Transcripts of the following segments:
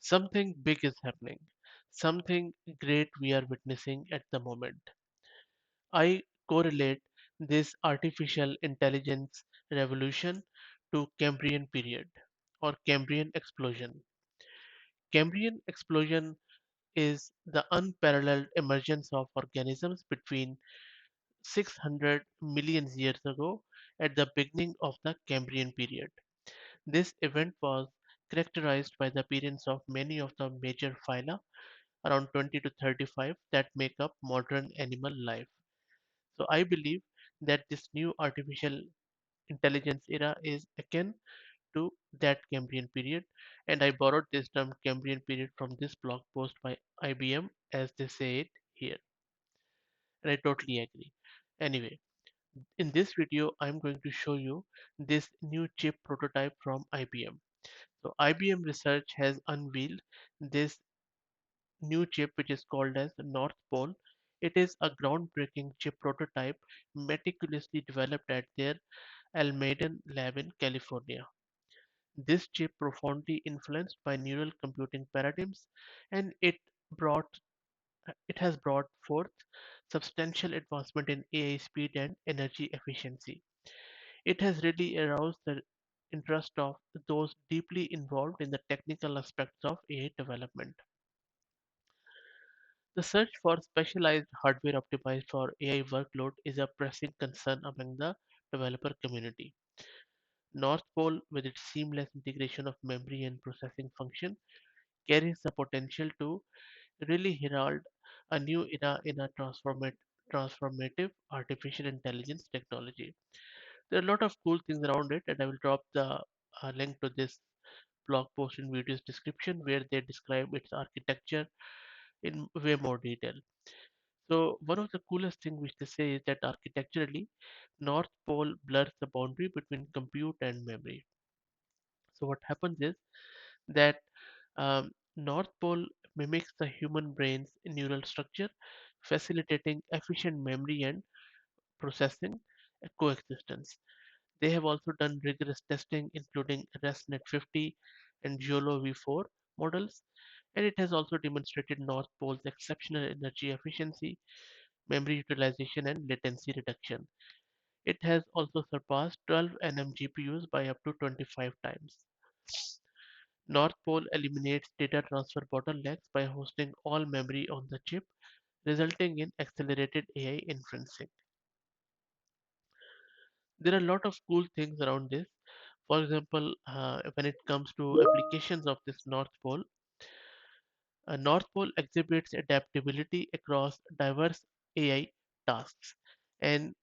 Something big is happening. Something great we are witnessing at the moment. I correlate this artificial intelligence revolution to Cambrian period or Cambrian explosion. Cambrian explosion is the unparalleled emergence of organisms between 600 million years ago at the beginning of the Cambrian period. This event was characterized by the appearance of many of the major phyla, around 20 to 35, that make up modern animal life. So I believe that this new artificial intelligence era is akin to that Cambrian period, and I borrowed this term Cambrian period from this blog post by IBM as they say it here, and I totally agree. Anyway, in this video, I'm going to show you this new chip prototype from IBM. So IBM Research has unveiled this new chip which is called as NorthPole. It is a groundbreaking chip prototype meticulously developed at their Almaden lab in California. This chip profoundly influenced by neural computing paradigms, and brought it has brought forth substantial advancement in AI speed and energy efficiency. It has really aroused the interest of those deeply involved in the technical aspects of AI development. The search for specialized hardware optimized for AI workload is a pressing concern among the developer community. North Pole, with its seamless integration of memory and processing function, carries the potential to really herald a new era in a transformative artificial intelligence technology. There are a lot of cool things around it, and I will drop the link to this blog post in video's description where they describe its architecture in way more detail. So one of the coolest things which they say is that architecturally, North Pole blurs the boundary between compute and memory. So what happens is that North Pole mimics the human brain's neural structure, facilitating efficient memory and processing coexistence. They have also done rigorous testing, including ResNet 50 and YOLO V4 models, and it has also demonstrated North Pole's exceptional energy efficiency, memory utilization, and latency reduction. It has also surpassed 12 nm GPUs by up to 25 times. North Pole eliminates data transfer bottlenecks by hosting all memory on the chip, resulting in accelerated AI inferencing. There are a lot of cool things around this. For example, when it comes to applications of this North Pole, North Pole exhibits adaptability across diverse AI tasks. And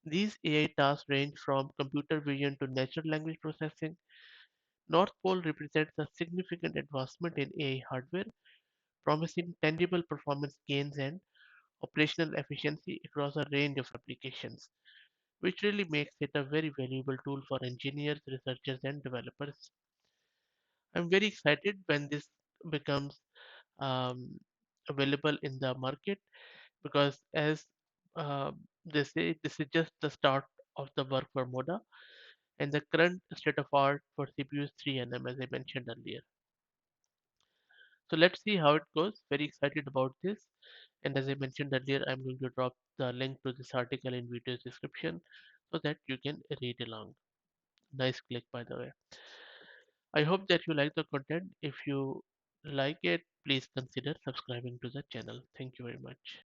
these AI tasks range from computer vision to natural language processing. North Pole represents a significant advancement in AI hardware, promising tangible performance gains and operational efficiency across a range of applications, which really makes it a very valuable tool for engineers, researchers, and developers. I'm very excited when this becomes um, available in the market because, as uh, they say, this is just the start of the work for Moda, and the current state of art for CPU is 3 nm, as I mentioned earlier. So let's see how it goes. Very excited about this. And as I mentioned earlier, I'm going to drop the link to this article in video's description so that you can read along. Nice click, by the way. I hope that you like the content. If you like it, please consider subscribing to the channel. Thank you very much.